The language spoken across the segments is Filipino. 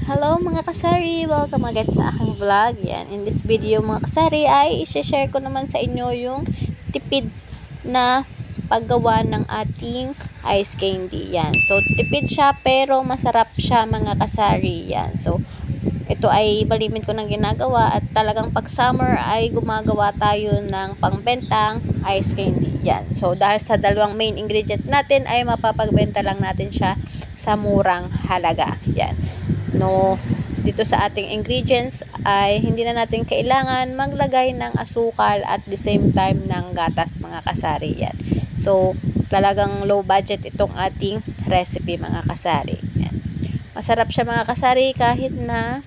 Hello mga kasari! Welcome again sa aking vlog. Yan. In this video mga kasari ay i-share ko naman sa inyo yung tipid na paggawa ng ating ice candy. Yan. So tipid siya pero masarap siya mga kasari. Yan. So ito ay malimit ko nang ginagawa at talagang pag summer ay gumagawa tayo ng pangbentang ice candy. Yan. So dahil sa dalawang main ingredient natin ay mapapagbenta lang natin siya sa murang halaga. Yan. No, dito sa ating ingredients ay hindi na natin kailangan maglagay ng asukal at the same time ng gatas mga kasari. Yan. So talagang low budget itong ating recipe mga kasari. Yan. Masarap siya mga kasari kahit na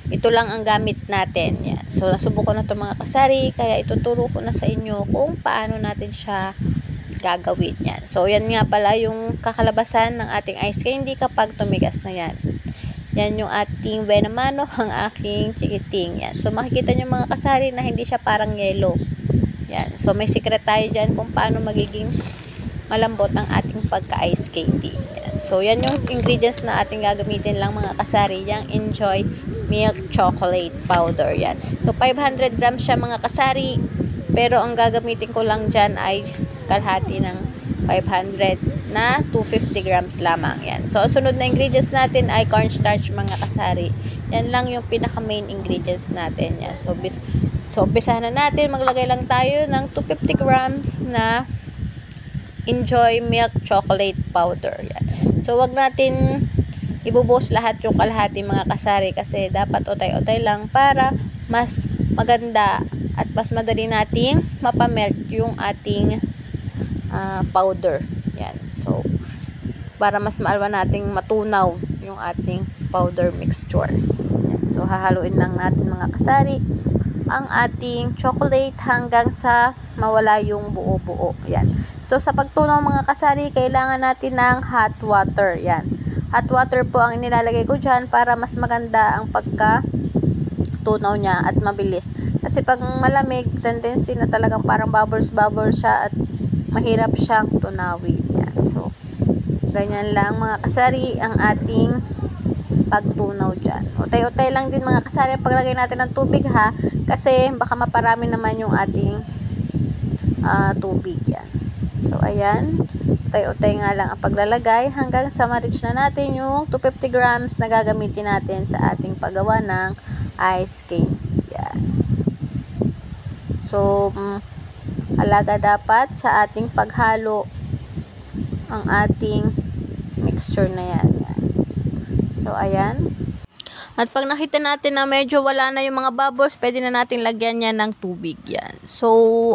ito lang ang gamit natin. Yan. So nasubukan na ito mga kasari kaya ituturo ko na sa inyo kung paano natin siya gagawin. Yan. So yan nga pala yung kakalabasan ng ating ice candy kapag tumigas na yan. Yan yung ating benamano, ang aking chikiting. Yan. So makikita nyo mga kasari na hindi siya parang yellow. Yan. So may secret tayo dyan kung paano magiging malambot ang ating pagka-ice candy. Yan. So yan yung ingredients na ating gagamitin lang mga kasari. Yang Enjoy Milk Chocolate Powder. Yan. So 500 grams siya mga kasari. Pero ang gagamitin ko lang dyan ay kalahati ng 500 na 250 grams lamang. Yan. So, sunod na ingredients natin ay cornstarch mga kasari. Yan lang yung pinaka main ingredients natin. Yan. So, umpisahan na natin. Maglagay lang tayo ng 250 grams na Enjoy Milk Chocolate Powder. Yan. So, wag natin ibubuhos lahat yung kalahati mga kasari kasi dapat utay-utay lang para mas maganda at mas madali nating mapamelt yung ating powder. Yan. So, para mas maalwa nating matunaw yung ating powder mixture. Yan. So, hahaluin lang natin mga kasari ang ating chocolate hanggang sa mawala yung buo-buo. Yan. So, sa pagtunaw mga kasari, kailangan natin ng hot water. Yan. Hot water po ang inilalagay ko dyan para mas maganda ang pagka-tunaw niya at mabilis. Kasi pag malamig, tendency na talagang parang bubbles siya at mahirap siyang tunawin. Yan. So, ganyan lang mga kasari ang ating pagtunaw dyan. Utay-utay lang din mga kasari ang paglagay natin ng tubig ha. Kasi baka maparami naman yung ating tubig. Yan. So, ayan. Utay-utay nga lang ang paglalagay hanggang sa ma-reach na natin yung 250 grams na gagamitin natin sa ating paggawa ng ice candy. Yan. So, alaga dapat sa ating paghalo ang ating mixture na yan. So, ayan. At pag nakita natin na medyo wala na yung mga bubbles, pwede na natin lagyan yan ng tubig. Yan. So,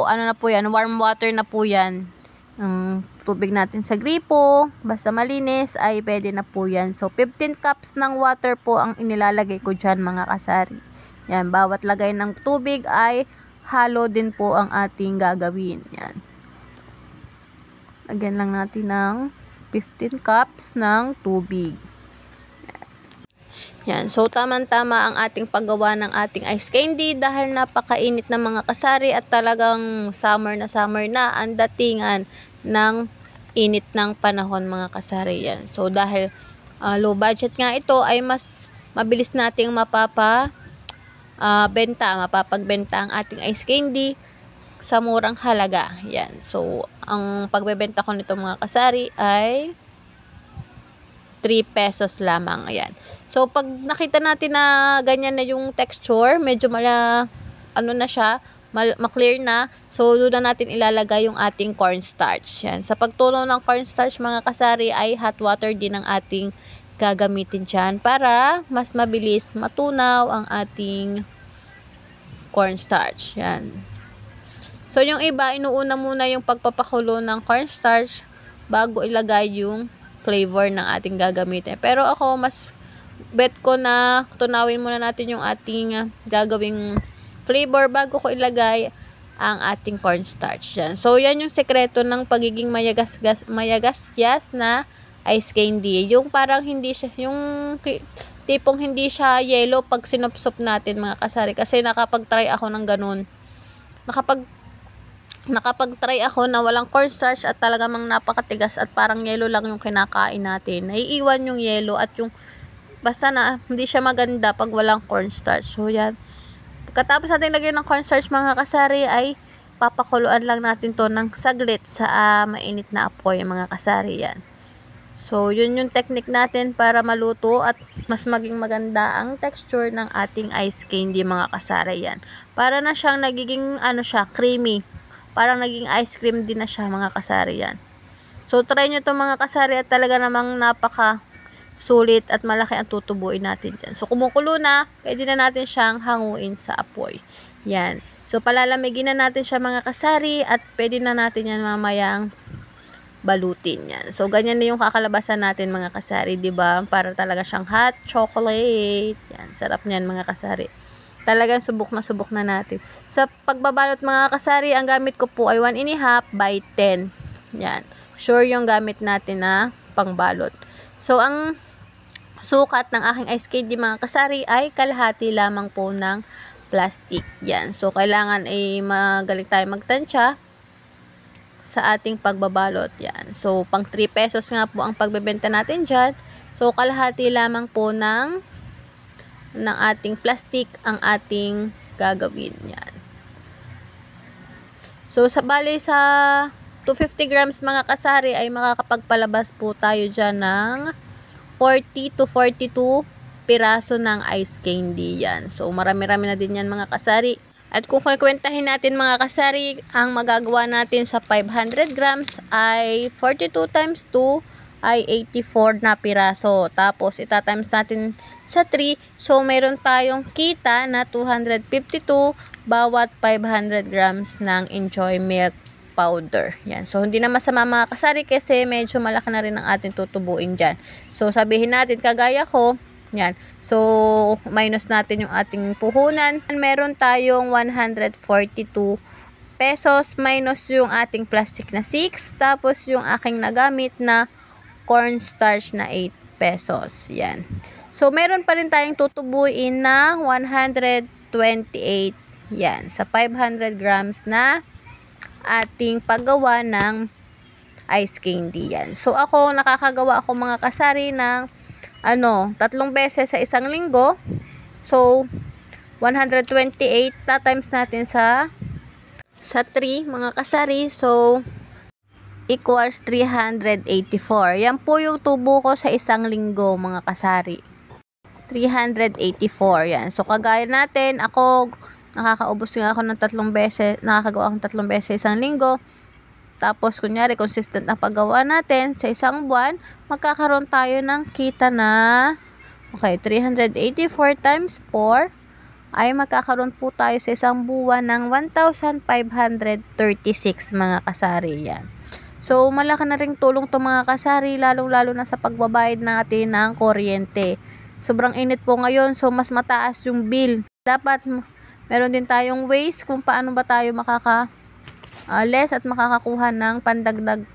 ano na po yan? Warm water na po yan. Ang tubig natin sa gripo, basta malinis, ay pwede na po yan. So, 15 cups ng water po ang inilalagay ko dyan mga kasari. Yan. Bawat lagay ng tubig ay halo din po ang ating gagawin. Yan. Lagyan lang natin ng 15 cups ng tubig. Yan. So, tamang-tama ang ating paggawa ng ating ice candy dahil napakainit na mga kasari at talagang summer na ang datingan ng init ng panahon mga kasari. Yan. So, dahil low budget nga ito ay mas mabilis nating mapapagbenta ang ating ice candy sa murang halaga. Yan. So, ang pagbebenta ko nito mga kasari ay 3 pesos lamang. Ayan. So, pag nakita natin na ganyan na yung texture, medyo ano na siya, ma-clear na. So, doon na natin ilalagay yung ating cornstarch. Yan. Sa pagtunaw ng cornstarch mga kasari ay hot water din ang ating gagamitin dyan para mas mabilis matunaw ang ating cornstarch. Yan. So, yung iba, inuuna muna yung pagpapakulo ng cornstarch bago ilagay yung flavor ng ating gagamitin. Pero ako, mas bet ko na tunawin muna natin yung ating gagawing flavor bago ko ilagay ang ating cornstarch. Yan. So, yan yung sekreto ng pagiging mayagas-yas na ice candy. Yung parang hindi siya, yung tipong hindi siya yellow pag sinupsop natin mga kasari. Kasi nakapag-try ako ng ganun. Nakapag-try ako na walang cornstarch at talagang napakatigas at parang yellow lang yung kinakain natin. Naiiwan yung yellow at yung Basta na hindi siya maganda pag walang cornstarch. So, yan. Pagkatapos natin lagyan ng cornstarch mga kasari ay papakuluan lang natin to ng saglit sa mainit na apoy mga kasari yan. So, yun yung technique natin para maluto at mas maging maganda ang texture ng ating ice candy mga kasari yan. Para na siyang nagiging creamy. Parang naging ice cream din na siya mga kasari yan. So, try nyo to mga kasari at talaga namang napaka sulit at malaki ang tutubuin natin dyan. So, kumukulo na, pwede na natin siyang hanguin sa apoy. Yan. So, palalamigin na natin siya mga kasari at pwede na natin yan mamayang balutin yan. So, ganyan na yung kakalabasan natin mga kasari, diba? Para talaga siyang hot chocolate. Yan, sarap niyan mga kasari. Talagang subok na natin. Sa pagbabalot mga kasari, ang gamit ko po ay 1.5 by 10. Yan. Sure yung gamit natin na pangbalot. So, ang sukat ng aking ice candy mga kasari ay kalahati lamang po ng plastic. Yan. So, kailangan ay magaling tayo magtansya sa ating pagbabalot. Yan. So, pang 3 pesos nga po ang pagbebenta natin dyan. So, kalahati lamang po ng ating plastic ang ating gagawin. Yan. So, bali sa 250 grams mga kasari ay makakapagpalabas po tayo dyan ng 40 to 42 piraso ng ice candy. Yan. So, marami-rami na din yan mga kasari. At kung kukwentahin natin mga kasari, ang magagawa natin sa 500 grams ay 42 times 2 ay 84 na piraso. Tapos, itatimes natin sa 3. So, meron tayong kita na 252 bawat 500 grams ng Enjoy Milk powder. Yan. So, hindi na masama mga kasari kasi medyo malaki na rin ang ating tutubuin dyan. So, sabihin natin, kagaya ko, yan. So, minus natin yung ating puhunan. Meron tayong 142 pesos minus yung ating plastic na 6. Tapos, yung aking nagamit na cornstarch na 8 pesos. Yan. So, meron pa rin tayong tutubuin na 128. Yan. Sa 500 grams na ating paggawa ng ice candy. Yan. So, nakakagawa ako mga kasari ng 3 beses sa isang linggo. So, 128 times natin sa 3 mga kasari. So, equals 384. Yan po yung tubo ko sa isang linggo mga kasari. 384. Yan. So, kagaya natin, nakakaubos nga ako ng 3 beses. Nakakagawa akong 3 beses sa isang linggo. Tapos, kunyari, consistent na paggawa natin sa isang buwan, magkakaroon tayo ng kita na, 384 times 4, ay magkakaroon po tayo sa isang buwan ng 1,536 mga kasari yan. So, malaki na ring tulong to mga kasari, lalong-lalo na sa pagbabayad natin ng kuryente. Sobrang init po ngayon, so mas mataas yung bill. Dapat, meron din tayong ways kung paano ba tayo less at makakakuha ng pandagdag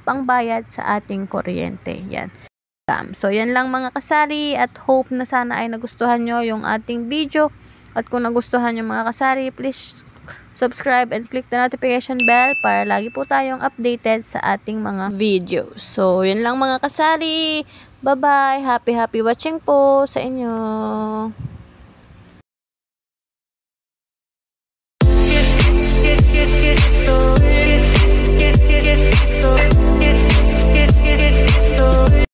pangbayad sa ating kuryente. Yan. So, yan lang mga kasari at hope na sana ay nagustuhan nyo yung ating video. At kung nagustuhan nyo mga kasari, please subscribe and click the notification bell para lagi po tayong updated sa ating mga videos. So, yan lang mga kasari. Bye-bye. Happy watching po sa inyo.